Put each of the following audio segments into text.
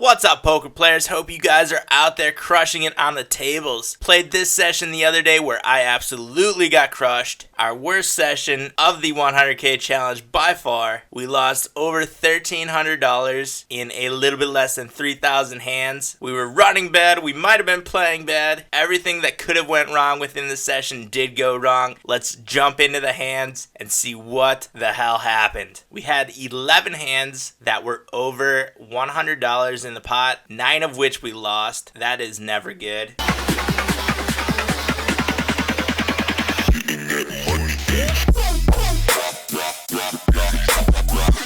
What's up, poker players? Hope you guys are out there crushing it on the tables. Played this session the other day where I absolutely got crushed. Our worst session of the 100K challenge by far. We lost over $1,300 in a little bit less than 3,000 hands. We were running bad. We might have been playing bad. Everything that could have went wrong within the session did go wrong. Let's jump into the hands and see what the hell happened. We had 11 hands that were over $100 in the pot, 9 of which we lost. That is never good.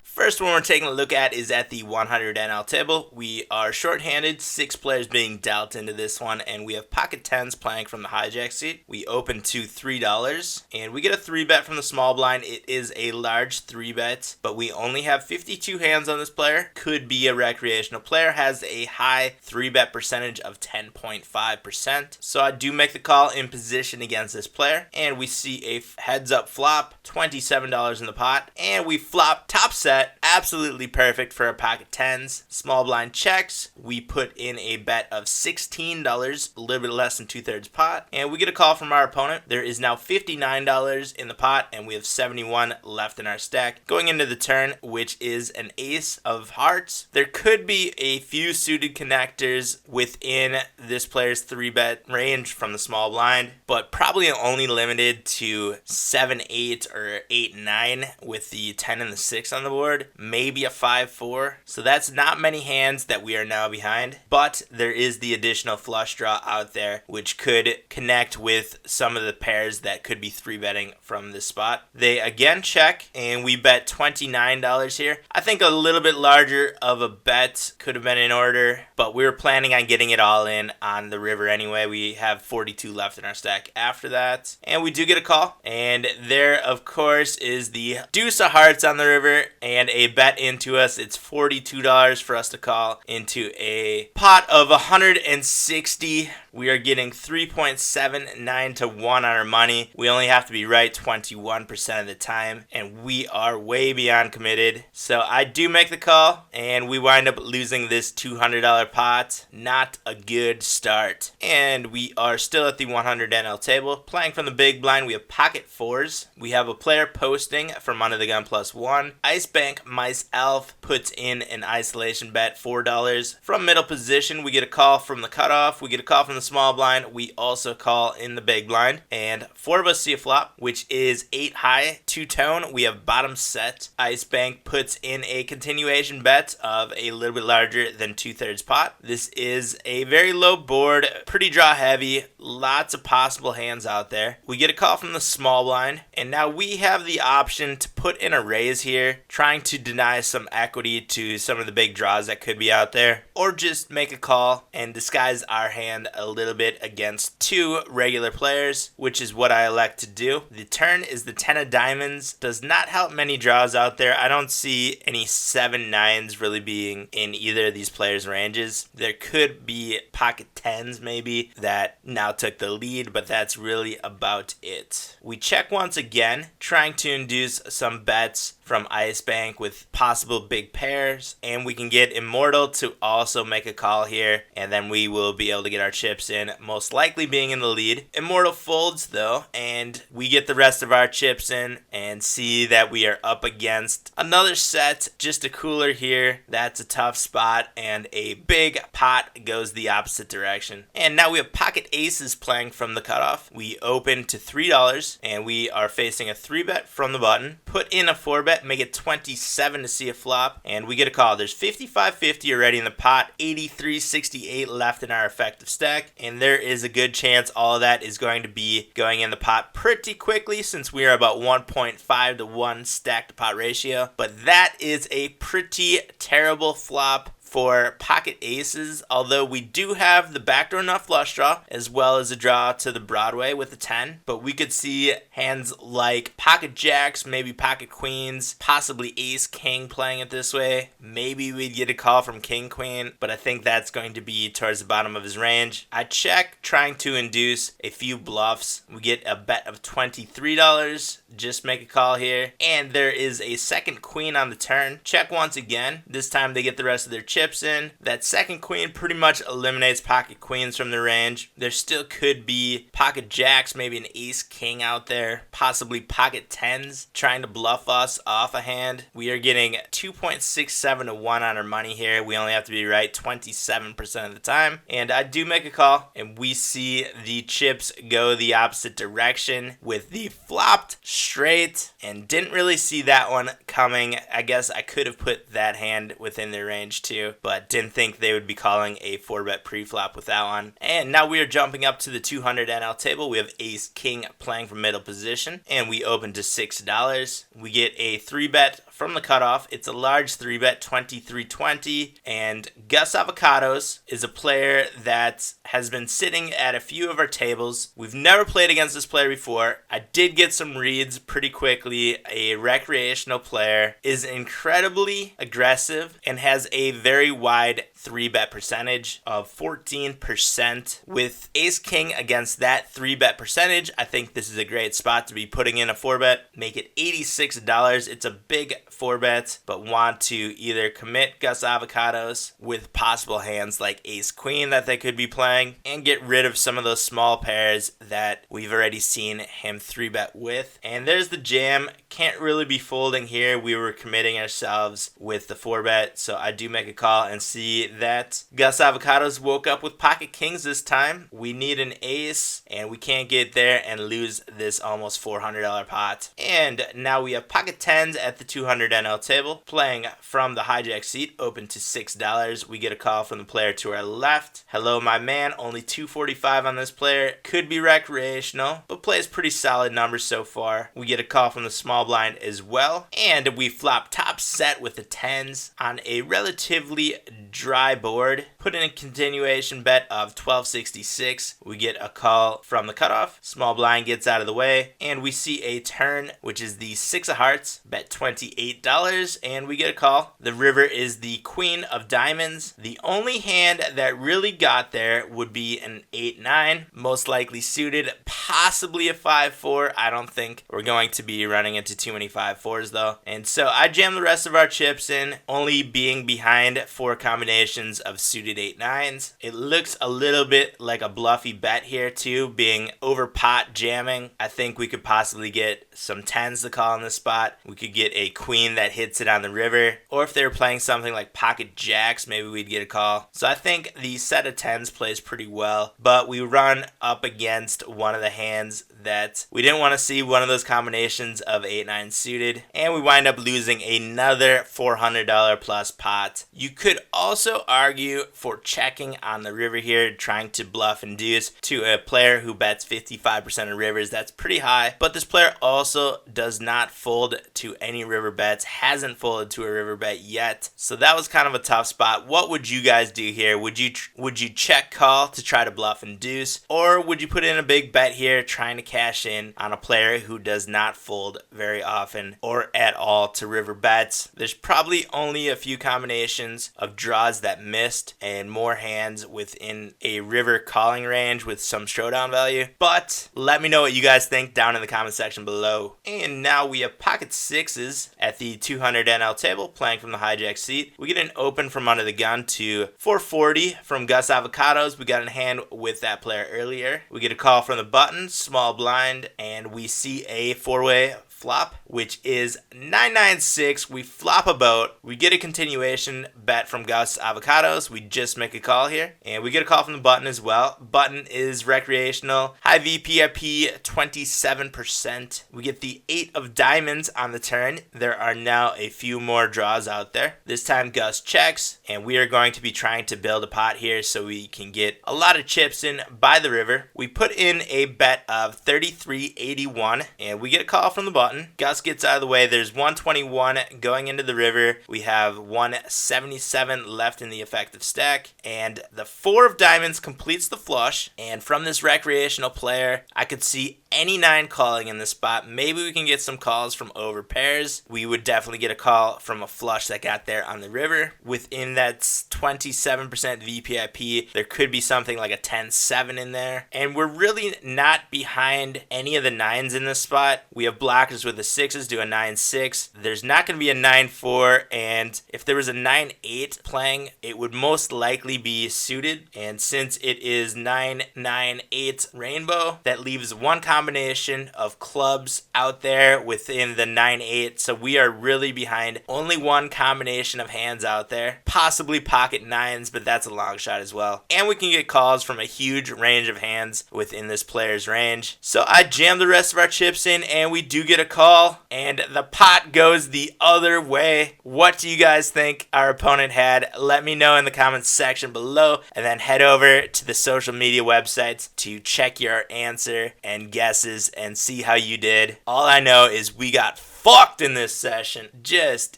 First one we're taking a look at is at the 100 NL table. We are shorthanded, 6 players being dealt into this one, and we have pocket 10s playing from the hijack seat. We open to $3, and we get a 3-bet from the small blind. It is a large 3-bet, but we only have 52 hands on this player. Could be a recreational player, has a high 3-bet percentage of 10.5%. So I do make the call in position against this player, and we see a heads-up flop, $27 in the pot, and we flop top set. Absolutely perfect for our pocket 10s. Small blind checks. We put in a bet of $16, a little bit less than 2/3 pot, and we get a call from our opponent. There is now $59 in the pot, and we have 71 left in our stack. Going into the turn, which is an ace of hearts. There could be a few suited connectors within this player's 3-bet range from the small blind, but probably only limited to 7-8 or 8-9 with the 10 and the 6 on the board. Maybe a 5-4. So that's not many hands that we are now behind, but there is the additional flush draw out there which could connect with some of the pairs that could be 3-betting from this spot. They again check, and we bet $29 here. I think a little bit larger of a bet could have been in order, but we were planning on getting it all in on the river anyway. We have 42 left in our stack after that, and we do get a call, and there of course is the deuce of hearts on the river and a bet into us. It's $42 for us to call into a pot of 160. We are getting 3.79 to 1 on our money. We only have to be right 21% of the time, and we are way beyond committed. So I do make the call, and we wind up losing this $200 pot. Not a good start. And we are still at the 100 NL table. Playing from the big blind, we have pocket 4s. We have a player posting from under the gun +1. Ice Bank myself puts in an isolation bet, $4. From middle position, we get a call from the cutoff. We get a call from the small blind. We also call in the big blind, and 4 of us see a flop, which is 8 high, 2-tone. We have bottom set. Ice Bank puts in a continuation bet of a little bit larger than 2/3 pot. This is a very low board, pretty draw heavy, lots of possible hands out there. We get a call from the small blind, and now we have the option to put in a raise here, trying to deny some equity to some of the big draws that could be out there, or just make a call and disguise our hand a little bit against 2 regular players, which is what I elect to do. The turn is the 10 of diamonds. Does not help many draws out there. I don't see any 7-9s really being in either of these players' ranges. There could be pocket 10s maybe that now took the lead, but that's really about it. We check once again, trying to induce some bets from Ice Bank with possible big pairs, and we can get Immortal to also make a call here, and then we will be able to get our chips in, most likely being in the lead. Immortal folds though, and we get the rest of our chips in and see that we are up against another set, just a cooler here. That's a tough spot, and a big pot goes the opposite direction. And now we have pocket aces playing from the cutoff. We open to $3, and we are facing a 3-bet from the button. Put in a 4-bet, make it 27 to see a flop, and we get a call. There's 55.50 already in the pot, 83.68 left in our effective stack, and there is a good chance all of that is going to be going in the pot pretty quickly, since we are about 1.5 to 1 stack to pot ratio. But that is a pretty terrible flop for pocket aces, although we do have the backdoor nut flush draw as well as a draw to the Broadway with a 10, but we could see hands like pocket jacks, maybe pocket queens, possibly ace king playing it this way. Maybe we'd get a call from king queen, but I think that's going to be towards the bottom of his range. I check, trying to induce a few bluffs. We get a bet of $23, just make a call here, and there is a second queen on the turn. Check once again. This time they get the rest of their chips in. That That second queen pretty much eliminates pocket queens from the range. There still could be pocket jacks, maybe an ace king out there, possibly pocket tens trying to bluff us off a hand. We are getting 2.67 to 1 on our money here. We only have to be right 27% of the time. And I do make a call, and we see the chips go the opposite direction with the flopped straight, and didn't really see that one coming. I guess I could have put that hand within their range too, but didn't think they would be calling a 4-bet pre-flop with that one. And now we are jumping up to the 200 NL table. We have ace king playing from middle position, and we open to $6. We get a 3-bet from the cutoff. It's a large 3-bet, 23-20, and Gus Avocados is a player that has been sitting at a few of our tables. We've never played against this player before. I did get some reads pretty quickly. A recreational player, is incredibly aggressive and has a very wide 3-bet percentage of 14%. With ace king against that 3-bet percentage, I think this is a great spot to be putting in a 4-bet. Make it $86. It's a big 4-bet, but want to either commit Gus Avocados with possible hands like ace queen that they could be playing, and get rid of some of those small pairs that we've already seen him 3-bet with. And there's the jam. Can't really be folding here. We were committing ourselves with the 4-bet, so I do make a call and see that Gus Avocados woke up with pocket kings this time. We need an ace, and we can't get there and lose this almost $400 pot. And now we have pocket tens at the 200 NL table, playing from the hijack seat, open to $6. We get a call from the player to our left. Hello, my man. Only 245 on this player. Could be recreational, but plays pretty solid numbers so far. We get a call from the small blind as well, and we flop top set with the tens on a relatively dry board. Put in a continuation bet of 1266. We get a call from the cutoff. Small blind gets out of the way, and we see a turn, which is the 6 of hearts, bet $28, and we get a call. The river is the queen of diamonds. The only hand that really got there would be an 8-9, most likely suited, possibly a 5-4. I don't think we're going to be running into too many 5-4s though. And so I jam the rest of our chips in, only being behind 4 combinations of suited 8-9s. It looks a little bit like a bluffy bet here too, being over pot jamming. I think we could possibly get some 10s to call in this spot. We could get a queen that hits it on the river, or if they were playing something like pocket jacks, maybe we'd get a call. So I think the set of 10s plays pretty well, but we run up against one of the hands that we didn't want to see, one of those combinations of 8-9 suited, and we wind up losing another $400 plus pot. You could also argue for checking on the river here, trying to bluff and deuce to a player who bets 55% of rivers. That's pretty high, but this player also does not fold to any river bets, hasn't folded to a river bet yet, so that was kind of a tough spot. What would you guys do here? Would you check call to try to bluff and deuce, or would you put in a big bet here trying to cash in on a player who does not fold very often or at all to river bets? There's probably only a few combinations of draws that missed and more hands within a river calling range with some showdown value, but let me know what you guys think down in the comment section below. And now we have pocket sixes at the 200 NL table, playing from the hijack seat. We get an open from under the gun to 440 from Gus Avocados. We got in hand with that player earlier. We get a call from the button, small blind, and we see a 4-way flop, which is 996. We flop a boat. We get a continuation bet from Gus Avocados. We just make a call here, and we get a call from the button as well. Button is recreational, high VPIP, 27%. We get the 8 of diamonds on the turn. There are now a few more draws out there. This time Gus checks, and we are going to be trying to build a pot here so we can get a lot of chips in by the river. We put in a bet of 33.81, and we get a call from the button. Gus gets out of the way. There's 121 going into the river. We have 177 left in the effective stack, and the 4 of diamonds completes the flush. And from this recreational player, I could see any 9 calling in this spot. Maybe we can get some calls from over pairs. We would definitely get a call from a flush that got there on the river. Within that 27% VPIP, there could be something like a 10-7 in there. And we're really not behind any of the 9s in this spot. We have blockers with the 6s do a 9-6. There's not going to be a 9-4, and if there was a 9-8 playing, it would most likely be suited. And since it is 9-9-8 rainbow, that leaves one combination of clubs out there within the 9-8. So we are really behind only one combination of hands out there, possibly pocket 9s, but that's a long shot as well. And we can get calls from a huge range of hands within this player's range. So I jam the rest of our chips in, and we do get a call, and the pot goes the other way. What do you guys think our opponent had? Let me know in the comments section below, and then head over to the social media websites to check your answer and guesses and see how you did. All I know is we got fucked in this session. Just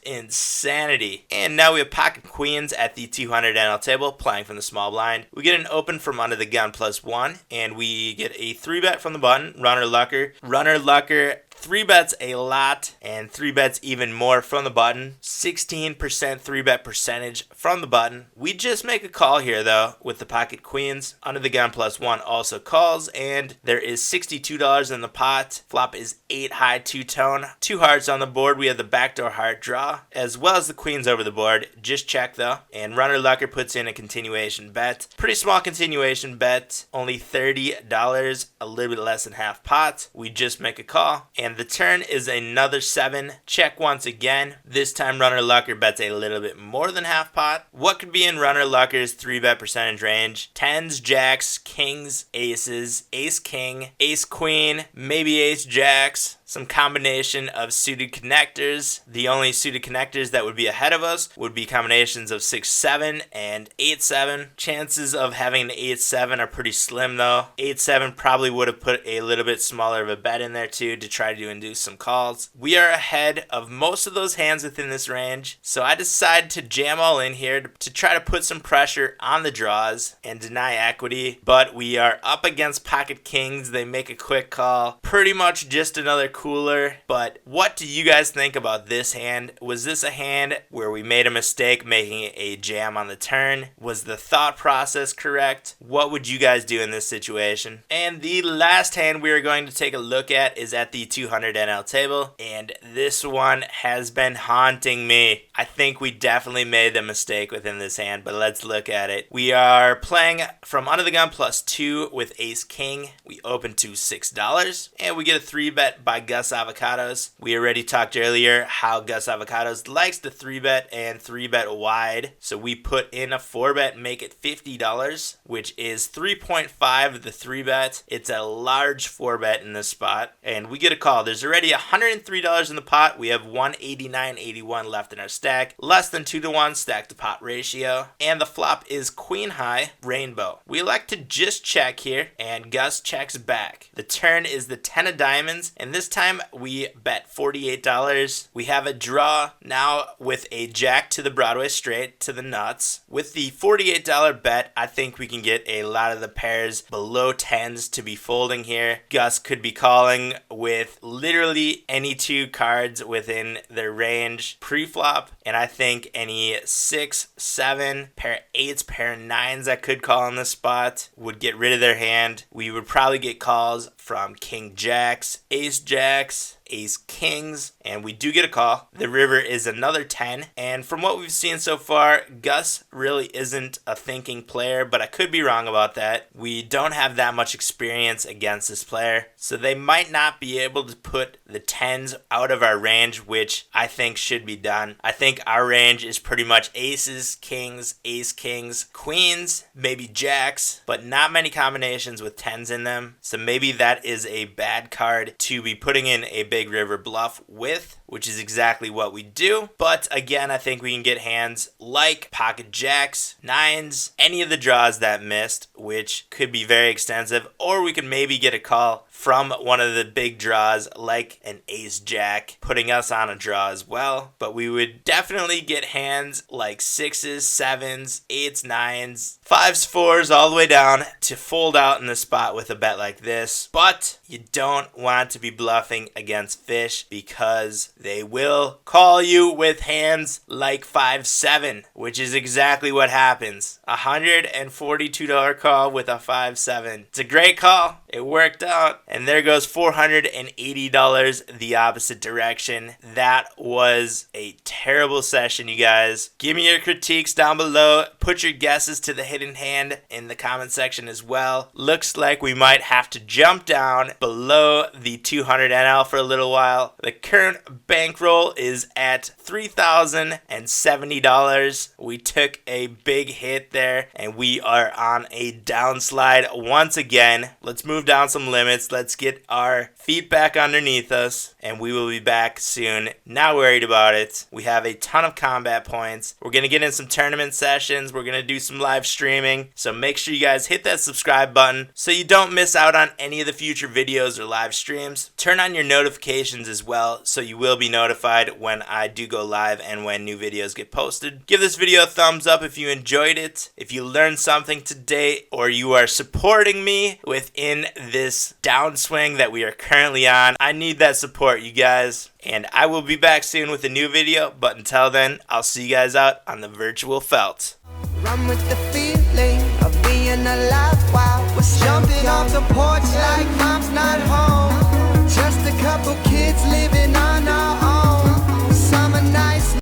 insanity. And now we have pocket queens at the 200 NL table, playing from the small blind. We get an open from under the gun +1, and we get a 3-bet from the button, runner lucker. Runner lucker 3-bets a lot, and 3-bets even more from the button. 16% 3-bet percentage from the button. We just make a call here though with the pocket queens. Under the gun +1 also calls, and there is $62 in the pot. Flop is 8 high 2-tone. 2 hearts on the board. We have the backdoor heart draw, as well as the queens over the board. Just check though. And runner lucker puts in a continuation bet. Pretty small continuation bet. Only $30, a little bit less than half pot. We just make a call, and the turn is another 7. Check once again. This time runner lucker bets a little bit more than half pot. What could be in runner lucker's 3-bet percentage range? 10s, jacks, kings, aces, ace king, ace queen, maybe ace jacks. Some combination of suited connectors. The only suited connectors that would be ahead of us would be combinations of 6-7 and 8-7. Chances of having an 8-7 are pretty slim though. 8-7 probably would have put a little bit smaller of a bet in there too to try to induce some calls. We are ahead of most of those hands within this range, so I decided to jam all in here to try to put some pressure on the draws and deny equity. But we are up against pocket kings. They make a quick call. Pretty much just another cooler. But what do you guys think about this hand? Was this a hand where we made a mistake making a jam on the turn? Was the thought process correct? What would you guys do in this situation? And the last hand we are going to take a look at is at the 200 NL table, and this one has been haunting me. I think we definitely made the mistake within this hand, but let's look at it. We are playing from under the gun +2 with ace king. We open to $6, and we get a 3-bet by Gus Avocados. We already talked earlier how Gus Avocados likes to 3-bet and 3-bet wide, so we put in a 4-bet, make it $50, which is 3.5 of the 3-bet. It's a large 4-bet in this spot, and we get a call. There's already $103 in the pot. We have 189.81 left in our stack. Less than 2-to-1 stack to pot ratio, and the flop is queen high rainbow. We elect to just check here, and Gus checks back. The turn is the 10 of diamonds, and this time we bet $48. We have a draw now with a jack to the Broadway straight to the nuts. With the $48 bet, I think we can get a lot of the pairs below 10s to be folding here. Gus could be calling with literally any 2 cards within their range pre-flop, and I think any 6, 7, pair 8s, pair 9s that could call on this spot would get rid of their hand. We would probably get calls from king jacks, ace jacks, ace kings, and we do get a call. The river is another 10, and from what we've seen so far, Gus really isn't a thinking player, but I could be wrong about that. We don't have that much experience against this player, so they might not be able to put the 10s out of our range, which I think should be done. I think our range is pretty much aces, kings, ace kings, queens, maybe jacks, but not many combinations with 10s in them, so maybe that is a bad card to be putting in a big river bluff with. which is exactly what we do. But again, I think we can get hands like pocket jacks, nines, any of the draws that missed, which could be very extensive, or we could maybe get a call from one of the big draws like an ace jack, putting us on a draw as well. But we would definitely get hands like sixes, sevens, eights, nines, fives, fours, all the way down to fold out in the spot with a bet like this. But you don't want to be bluffing against fish because they will call you with hands like 5-7, which is exactly what happens. $142 call with a 5-7. It's a great call. It worked out. And there goes $480 the opposite direction. That was a terrible session, you guys. Give me your critiques down below. Put your guesses to the hidden hand in the comment section as well. Looks like we might have to jump down below the 200 NL for a little while. The current bankroll is at $3,070. We took a big hit there and we are on a downslide once again. Let's move down some limits. Let's get our feet back underneath us and we will be back soon. Not worried about it. We have a ton of combat points. We're going to get in some tournament sessions. We're going to do some live streaming. So make sure you guys hit that subscribe button so you don't miss out on any of the future videos or live streams. Turn on your notifications as well so you will be notified when I do go live and when new videos get posted. Give this video a thumbs up if you enjoyed it. If you learned something today or you are supporting me within this downswing that we are currently on, I need that support, you guys. And I will be back soon with a new video, but until then, I'll see you guys out on the virtual felt. Run with the feeling of being alive while we're jumping off the porch like mom's not